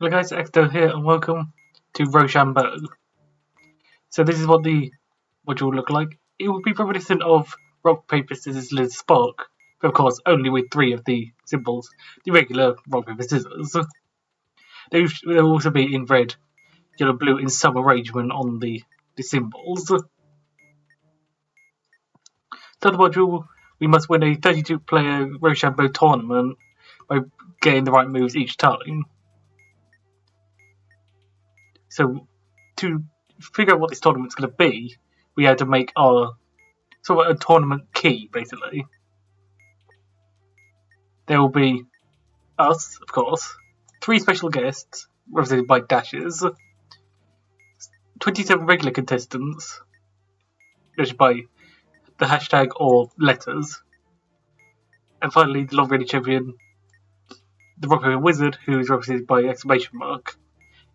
Hello guys, Exto here and welcome to Roshambo. So this is what the module will look like. It will be reminiscent of rock, paper, scissors, lizard, spark, but of course only with 3 of the symbols, the regular rock, paper, scissors. They will also be in red, yellow, blue in some arrangement on the symbols. So the module, we must win a 32-player Roshambo tournament by getting the right moves each time. So to figure out what this tournament's going to be, we had to make our sort of a tournament key, basically. There will be us, of course, 3 special guests, represented by dashes, 27 regular contestants, represented by the hashtag or letters, and finally the long-reigning champion, the Rock Paper Wizard, who is represented by exclamation mark.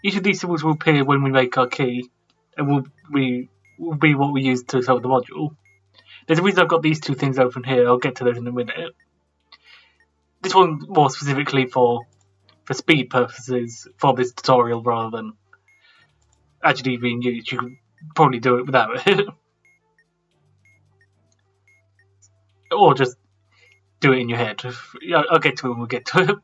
Each of these symbols will appear when we make our key, and will be what we use to solve the module. There's a reason I've got these 2 things open here. I'll get to those in a minute. This one more specifically for speed purposes for this tutorial rather than actually being used. You could probably do it without it. Or just do it in your head. I'll get to it when we get to it.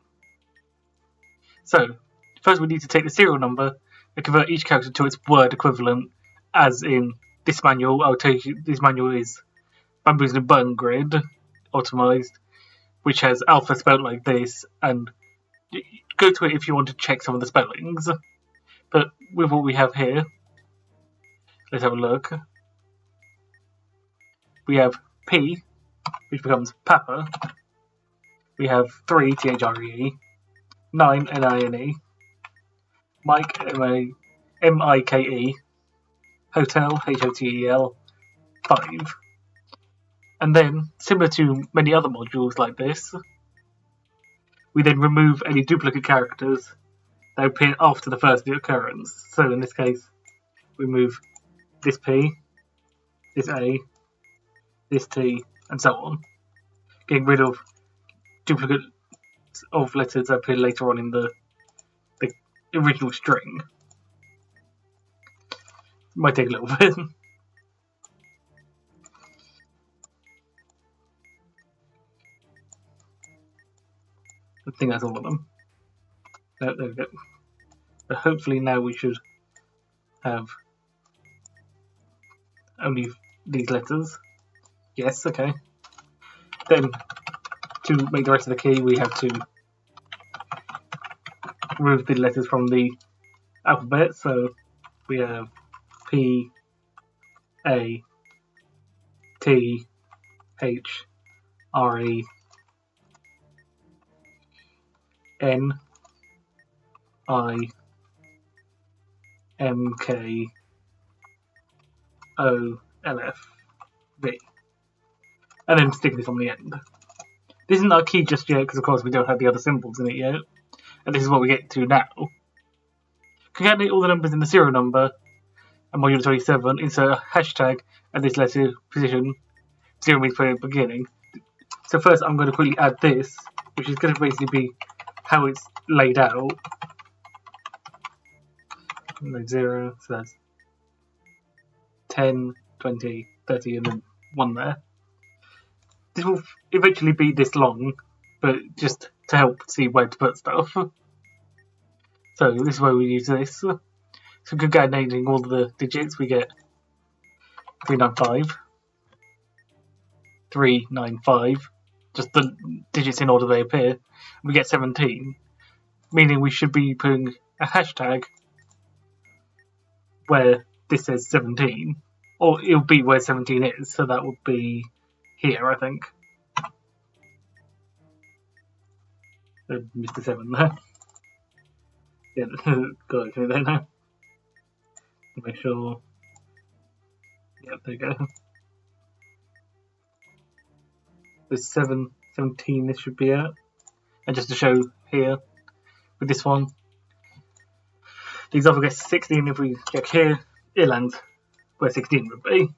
So, first we need to take the serial number and convert each character to its word equivalent, as in this manual. I'll tell you, this manual is Bamboos and Burn Grid, optimized, which has alpha spelled like this, and go to it if you want to check some of the spellings. But with what we have here, let's have a look. We have P, which becomes Papa. We have 3, THRE, 9, NINE, Mike, MIKE, Hotel, HOTEL, 5. And then, similar to many other modules like this, we then remove any duplicate characters that appear after the first occurrence. So in this case, we move this P, this A, this T, and so on, getting rid of duplicates of letters that appear later on in the original string. Might take a little bit. I think that's all of them. No, there we go. But hopefully now we should have only these letters. Yes, okay. Then, to make the rest of the key, we have to remove the letters from the alphabet. So we have P, A, T, H, R, E, N, I, M, K, O, L, F, V. And then stick this on the end. This isn't our key just yet because of course we don't have the other symbols in it yet. And this is what we get to now. Concatenate all the numbers in the serial number and module 27, insert a hashtag at this letter position. 0 means for the beginning. So first I'm going to quickly add this, which is going to basically be how it's laid out. 0, so that's 10, 20, 30, and then 1 there. This will eventually be this long, but just to help see where to put stuff. So this is where we use this. So concatenating all the digits, we get 395, 395, just the digits in order they appear. We get 17, meaning we should be putting a hashtag where this says 17, or it'll be where 17 is, so that would be here, I think. Mr. 7 there. Yeah, got it there now. Make sure. Yep, there you go. There's 17 this should be at. And just to show here, with this one, these other get 16 if we check here, it lands where 16 would be.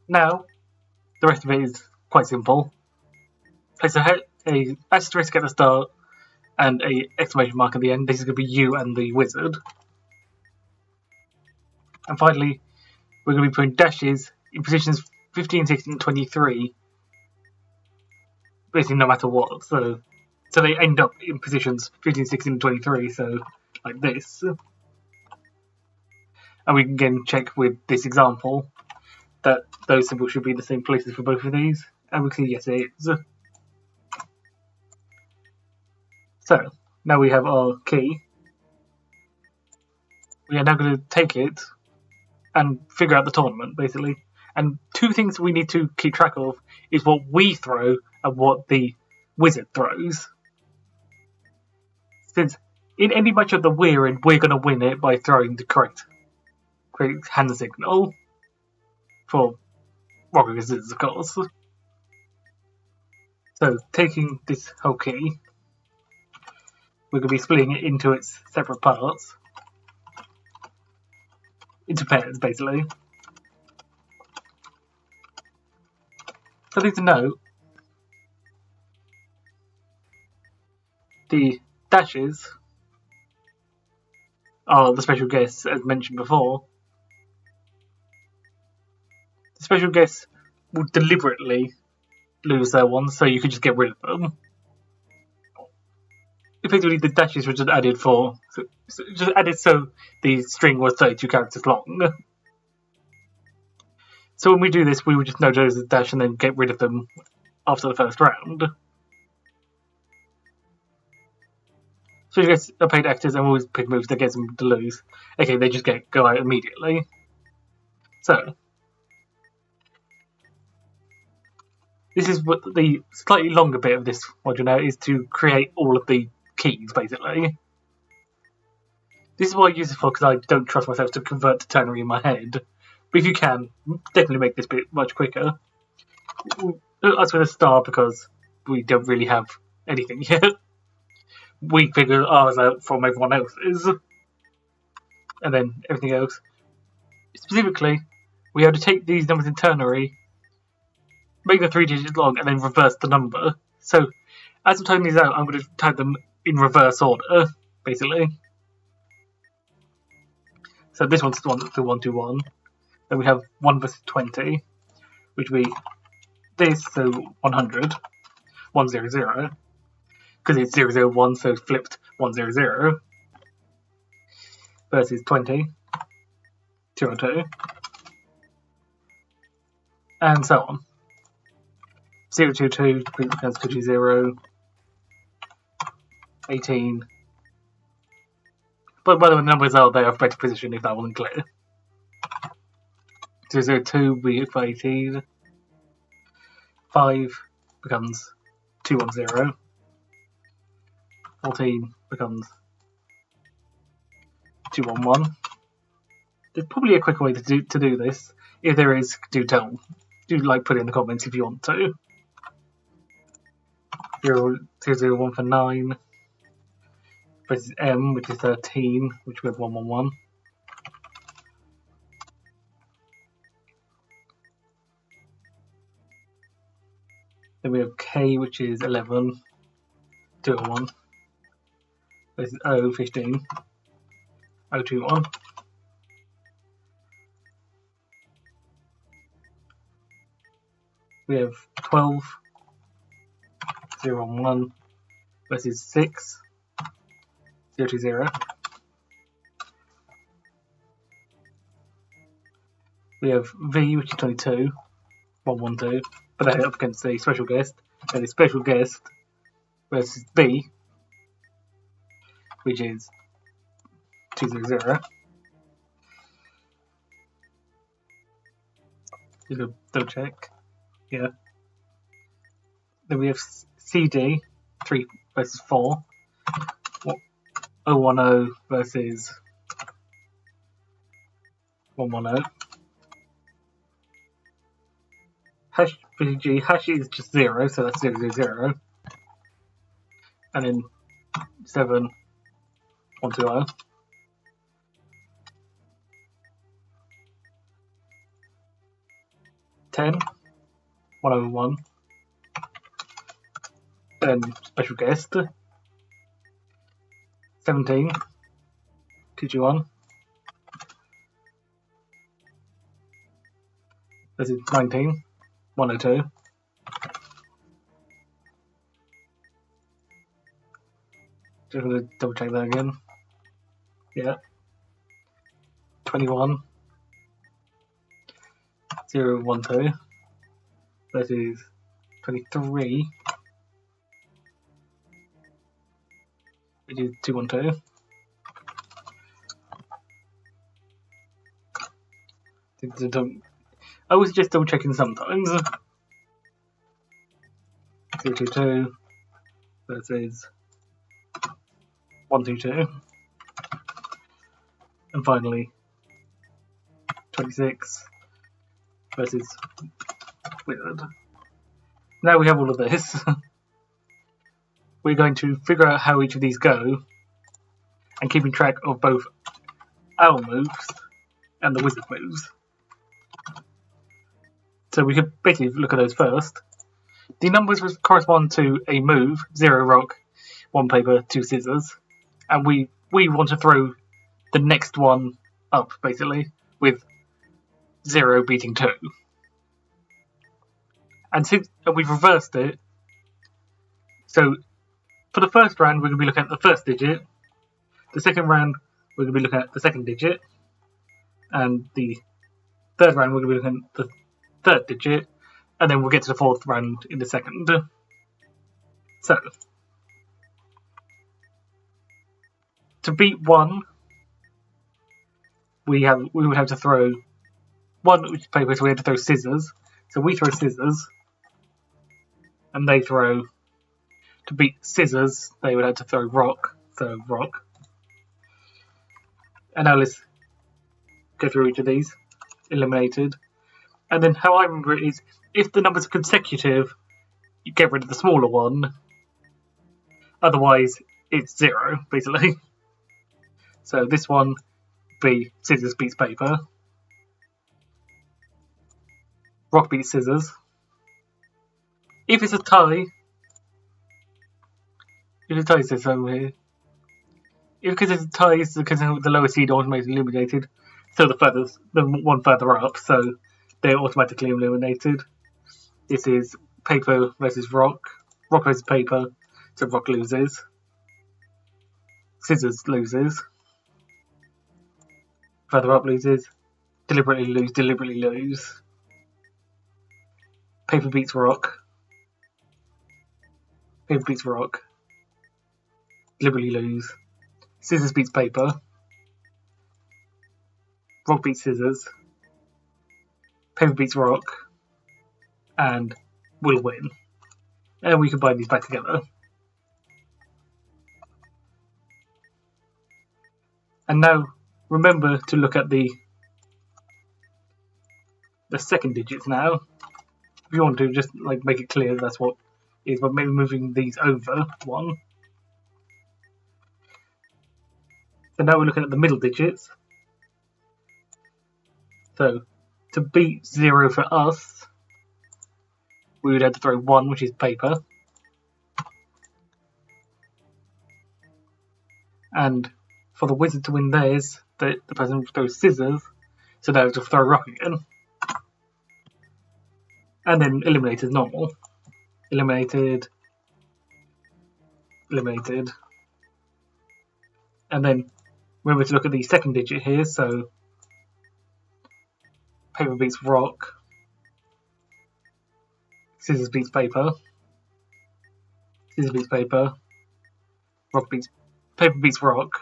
Now, the rest of it is quite simple. Place a asterisk at the start and a exclamation mark at the end. This is going to be you and the wizard. And finally, we're going to be putting dashes in positions 15, 16, 23, basically no matter what. So they end up in positions 15, 16, 23, so like this. And we can again check with this example that those symbols should be in the same places for both of these. And we can see, yes, it is. So, now we have our key. We are now going to take it and figure out the tournament, basically. And two things we need to keep track of is what we throw and what the wizard throws. Since in any match of the we're in, we're going to win it by throwing the correct hand signal for rock, paper, scissors, of course. So, taking this whole key, we're going to be splitting it into its separate parts. Into pairs, basically. Something to note, the dashes are the special guests, as mentioned before. The special guests will deliberately lose their ones, so you could just get rid of them. Effectively, the dashes were just added so the string was 32 characters long. So when we do this, we would just know those as a dash and then get rid of them after the first round. So you guys are paid actors and always pick moves that get them to lose. Okay, they just go out immediately. So this is what the slightly longer bit of this module now is, to create all of the keys, basically. This is what I use it for, because I don't trust myself to convert to ternary in my head. But if you can, definitely make this bit much quicker. Us with a star, because we don't really have anything yet. We figure ours out from everyone else's. And then everything else. Specifically, we have to take these numbers in ternary, make them 3 digits long, and then reverse the number. So, as I'm typing these out, I'm going to type them in reverse order, basically. So this one's the 121. Then we have 1 versus 20, which would be this, so 100, 100, because it's 001, so flipped 100, versus 20, 202, and so on. 022 becomes 220, 18. But by the way, the numbers are there of better position if that wasn't clear. 002 we hit for 18. 5 becomes 210. 14 becomes 211. There's probably a quicker way to do this. If there is, do put it in the comments if you want to. 001 for 9. Versus M, which is 13, which we have 111. Then we have K, which is 11, 201. Versus O, 15, 021. We have 12, 011 versus 6, 020. We have V, which is 22, 112, but they're up against the special guest. And the special guest versus B, which is 200. Just a double check. Yeah. Then we have CD, 3 versus 4. 010 versus 110. Hash PG, hash is just 0, so that's 000. And then 7, 120. 10, 101. Then special guest. 17, 221 versus 19, 102. Just going to double check that again. Yeah. 21, 012 versus 23, which is 212. I was just double checking sometimes. 022 versus 122. And finally, 26 versus Wizard. Now we have all of this. We're going to figure out how each of these go and keeping track of both our moves and the Wizard moves. So we could basically look at those first. The numbers correspond to a move, 0 rock, 1 paper, 2 scissors. And we want to throw the next one up, basically, with 0 beating 2. And we've reversed it. So for the first round, we're going to be looking at the first digit. The second round, we're going to be looking at the second digit. And the third round, we're going to be looking at the third digit. And then we'll get to the fourth round in the second. So, to beat 1, we would have to throw 1 paper, so we have to throw scissors. So we throw scissors, and they throw. To beat scissors, they would have to throw rock. So rock. And now let's go through each of these. Eliminated. And then how I remember it is, if the numbers are consecutive, you get rid of the smaller one. Otherwise, it's 0, basically. So this one be scissors beats paper. Rock beats scissors. If it's a tie, it's over here. Because it's a tie, it's because the lower seed automatically eliminated. So the one further up, so they're automatically eliminated. This is paper versus rock. Rock versus paper, so rock loses. Scissors loses. Further up loses. Deliberately lose. Paper beats rock. Paper beats rock. Deliberately lose. Scissors beats paper. Rock beats scissors. Paper beats rock. And we'll win. And we combine these back together. And now remember to look at the second digits now. If you want to, just like make it clear that's what it is, but maybe moving these over 1. So now we're looking at the middle digits. So to beat 0 for us, we would have to throw 1, which is paper. And for the wizard to win theirs, the person will throw scissors, so they'll just throw rock again. And then eliminate as normal. Eliminated. And then remember to look at the second digit here, so paper beats rock. Scissors beats paper. Scissors beats paper. Paper beats rock.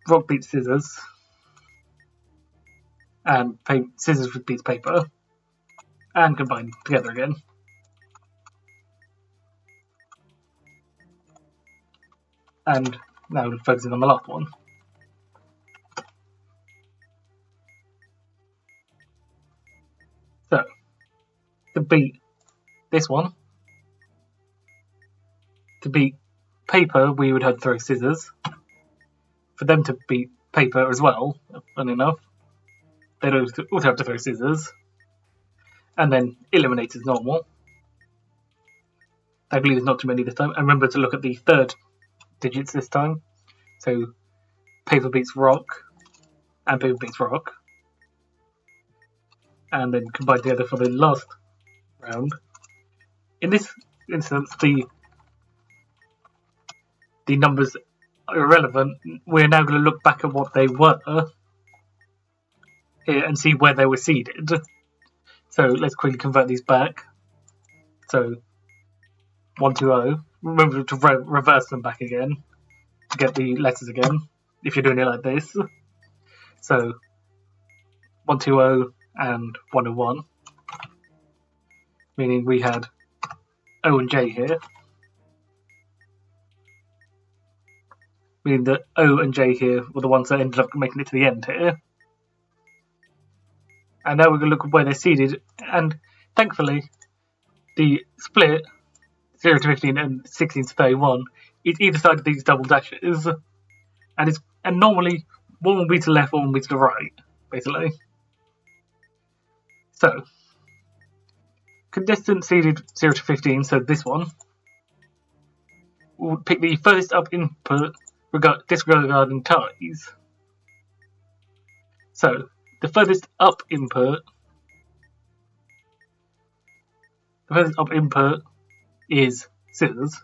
Rock beats scissors. And scissors beats paper. And combine together again. And now focusing on the last one. So, to beat this one, to beat paper, we would have to throw scissors. For them to beat paper as well, funny enough, they'd also have to throw scissors. And then eliminate as normal. Thankfully, there's not too many this time. And remember to look at the third digits this time. So, paper beats rock, and paper beats rock. And then combine together for the last round. In this instance, the numbers are irrelevant. We're now going to look back at what they were here and see where they were seeded. So let's quickly convert these back. So 120. Remember to reverse them back again to get the letters again if you're doing it like this. So 120 and 101, meaning we had O and J here. Meaning that O and J here were the ones that ended up making it to the end here. And now we're going to look at where they're seeded, and thankfully the split 0 to 15 and 16 to 31 is either side of these double dashes, and normally one will be to the left, one will be to the right, basically. So, contestant seeded 0 to 15, so this one, we'll pick the furthest up input disregarding ties. So, the furthest up input is scissors.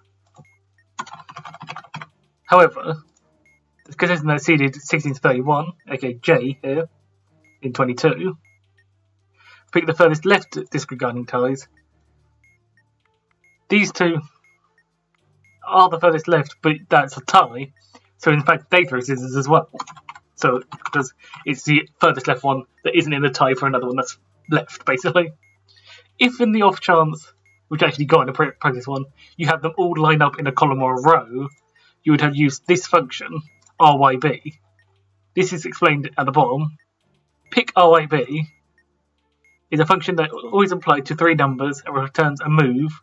However, the contestant that seeded 16 to 31, aka J here, in 22, pick the furthest left disregarding ties. These two are the furthest left, but that's a tie. So in fact, they throw scissors as well. So because it's the furthest left one that isn't in the tie for another one that's left, basically. If in the off chance, which actually got in a practice one, you have them all lined up in a column or a row, you would have used this function, RYB. This is explained at the bottom. Pick RYB is a function that always applied to 3 numbers and returns a move,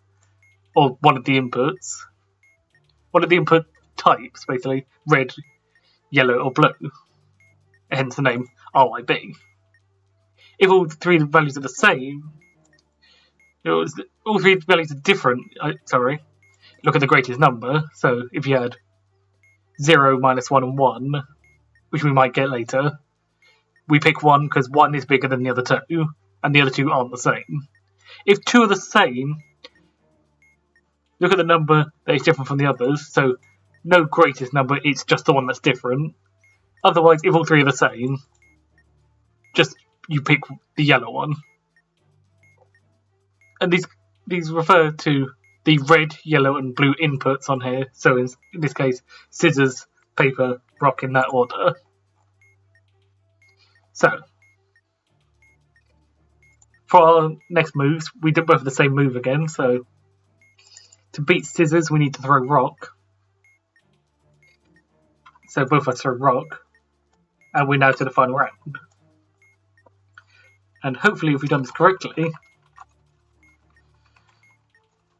or one of the inputs. One of the input types, basically, red, yellow, or blue. Hence the name RYB. If all 3 values are the same, all 3 values are different, look at the greatest number. So if you had 0, -1, and 1, which we might get later, we pick 1 because 1 is bigger than the other 2, and the other 2 aren't the same. If 2 are the same, look at the number that is different from the others, so no greatest number, it's just the one that's different. Otherwise, if all 3 are the same, just you pick the yellow one. And these refer to the red, yellow, and blue inputs on here, so in this case, scissors, paper, rock in that order. So, for our next moves, we did both the same move again, so to beat scissors, we need to throw rock. So both of us throw rock, and we're now to the final round. And hopefully, if we've done this correctly,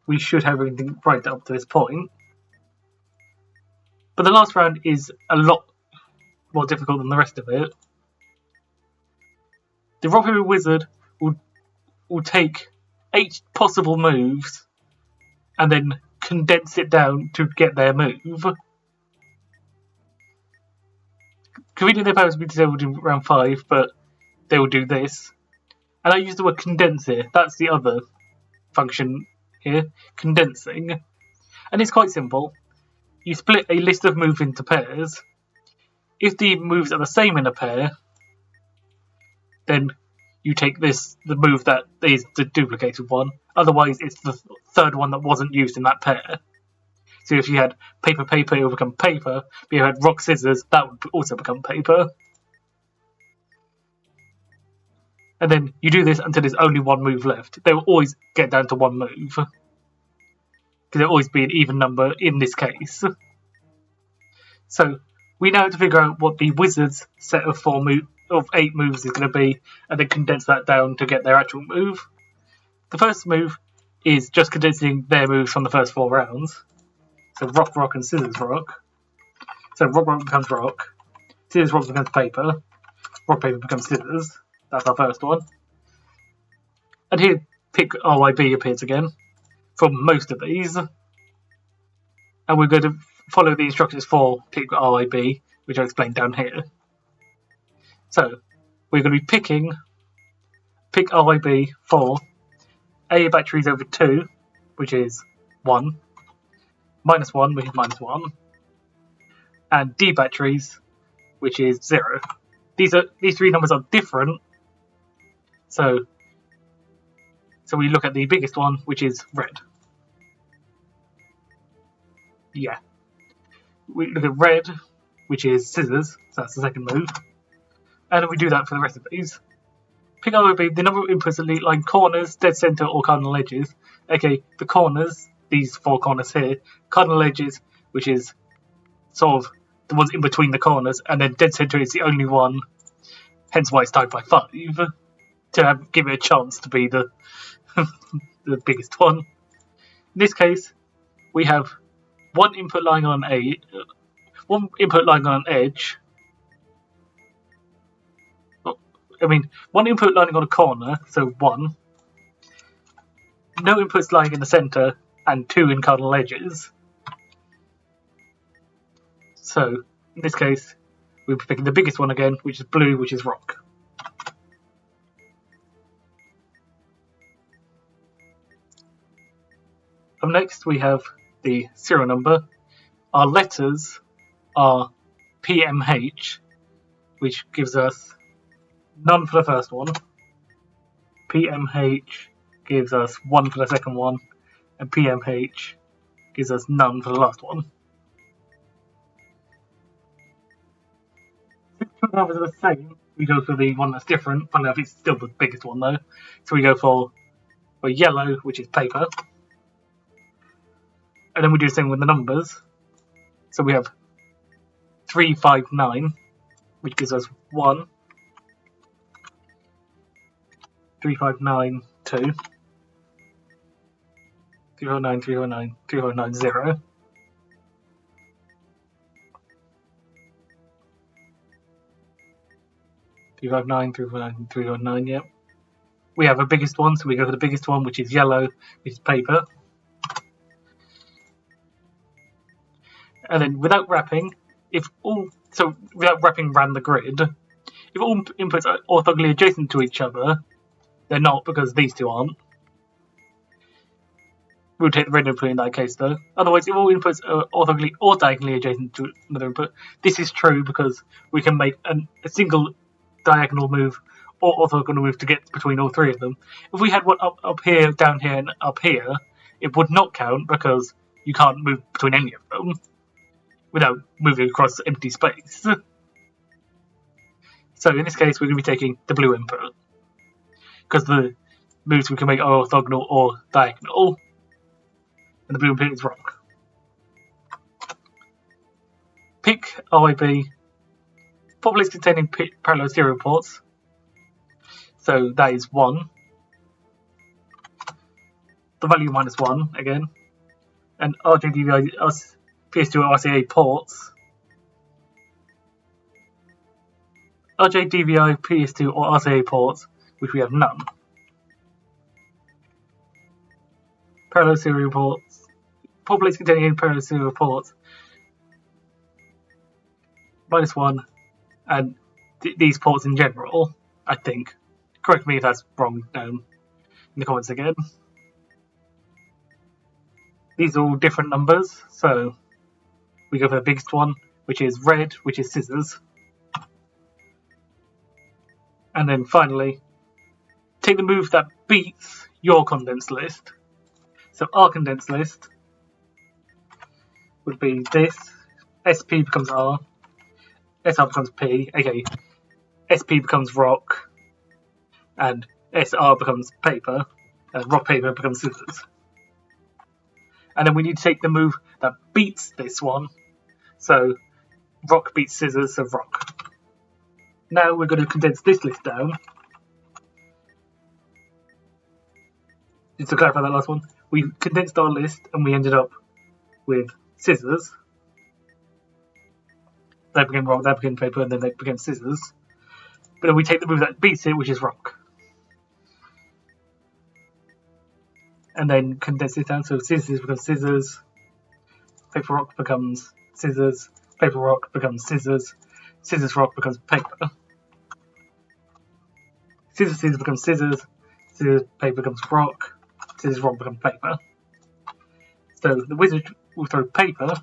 we should have everything right up to this point. But the last round is a lot more difficult than the rest of it. The rock paper wizard will take 8 possible moves and then condense it down to get their move. Conveniently, their powers will be disabled in round 5, but they will do this. And I use the word condense here. That's the other function here, condensing. And it's quite simple. You split a list of moves into pairs. If the moves are the same in a pair, then you take the move that is the duplicated one. Otherwise, it's the third one that wasn't used in that pair. So if you had paper, paper, it would become paper. But if you had rock, scissors, that would also become paper. And then you do this until there's only one move left. They will always get down to one move. Because there'll always be an even number in this case. So we now have to figure out what the wizard's set of 8 moves is going to be, and then condense that down to get their actual move. The first move is just condensing their moves from the first 4 rounds. So rock, rock, and scissors, rock. So rock, rock becomes rock. Scissors, rock becomes paper. Rock, paper becomes scissors. That's our first one. And here, pick RYB appears again. from most of these. And we're going to follow the instructions for pick RIB, which I'll explain down here. So, we're going to be picking pick RIB for A batteries over 2, which is 1, -1, which is -1, and D batteries, which is 0. These three numbers are different, so we look at the biggest one, which is red. Yeah. We look at red, which is scissors, so that's the second move. And then we do that for the rest of these. Pick RIB, the number of inputs that line corners, dead center, or cardinal edges. Okay, the corners, these 4 corners here, cardinal edges, which is sort of the ones in between the corners, and then dead center is the only one, hence why it's tied by 5, to give it a chance to be the the biggest one. In this case, we have one input lying on an edge. One input lying on a corner, so 1. No inputs lying in the center, and 2 in cardinal edges. So, in this case, we'll be picking the biggest one again, which is blue, which is rock. Up next, we have the serial number. Our letters are PMH, which gives us none for the first one. PMH gives us 1 for the second one, and PMH gives us none for the last one. Since two numbers are the same, we go for the one that's different. Funny enough, it's still the biggest one though. So we go for yellow, which is paper. And then we do the same with the numbers. So we have 359, which gives us 1. 359, 2. 309, 309, 309, 0. 359, 359, 309, yep. We have a biggest one, so we go for the biggest one, which is yellow, which is paper. And then without wrapping, without wrapping around the grid, if all inputs are orthogonally adjacent to each other, they're not because these two aren't. We'll take the red input in that case though. Otherwise, if all inputs are orthogonally or diagonally adjacent to another input, this is true because we can make a single diagonal move or orthogonal move to get between all 3 of them. If we had one up here, down here, and up here, it would not count because you can't move between any of them without moving across empty space. So in this case, we're going to be taking the blue input because the moves we can make are orthogonal or diagonal, and the blue input is rock. Pick RIB, populates containing parallel serial ports. So that is 1. The value -1 again, and RJDVI PS2 or RCA ports. RJDVI PS2 or RCA ports, which we have none. Parallel serial ports. Populates containing parallel serial ports. -1, and these ports in general, I think. Correct me if that's wrong down in the comments again. These are all different numbers, so we go for the biggest one, which is red, which is scissors. And then finally, take the move that beats your condensed list. So our condensed list would be this. SP becomes R. SR becomes P. Okay, SP becomes rock. And SR becomes paper. And rock paper becomes scissors. And then we need to take the move that beats this one. So rock beats scissors, so rock. Now we're going to condense this list down. Just to clarify that last one, we condensed our list and we ended up with scissors. That became rock, that became paper, and then that became scissors. But then we take the move that beats it, which is rock. and then condense it down. So scissors becomes scissors, paper rock becomes scissors, paper rock becomes scissors, scissors rock becomes paper. Scissors becomes scissors, scissors paper becomes rock, scissors rock becomes paper. So the wizard will throw paper,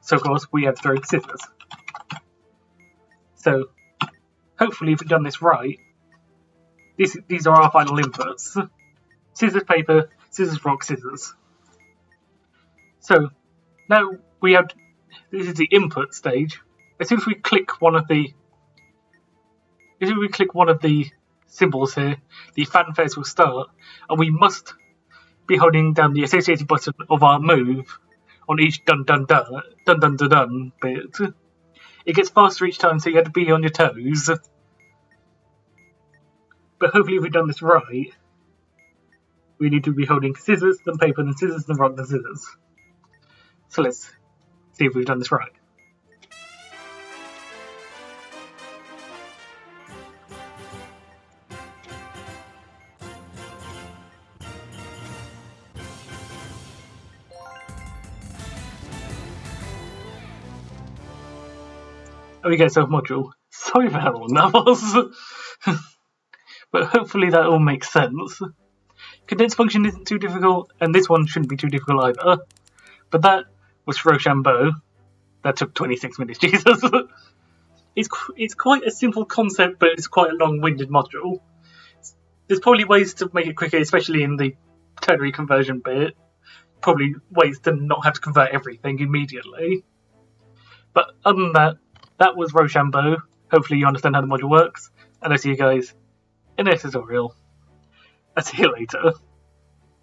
so of course we have to throw scissors. So hopefully if we've done this right, these are our final inputs. Scissors, paper, scissors, rock, scissors. So now we have, this is the input stage. As soon as we click one of the symbols here, the fanfares will start, and we must be holding down the associated button of our move on each dun dun dun dun dun dun dun bit. It gets faster each time, so you have to be on your toes. But hopefully if we've done this right, we need to be holding scissors, then paper, then scissors, then rock, then scissors. So let's see if we've done this right. Okay, self-module. Sorry for how long that was. But hopefully that all makes sense. Condense function isn't too difficult, and this one shouldn't be too difficult either. But that was Roshambo. That took 26 minutes, Jesus. It's quite a simple concept, but it's quite a long-winded module. There's probably ways to make it quicker, especially in the ternary conversion bit. Probably ways to not have to convert everything immediately. But other than that, that was Roshambo. Hopefully you understand how the module works, and I'll see you guys in the next tutorial. I'll see you later.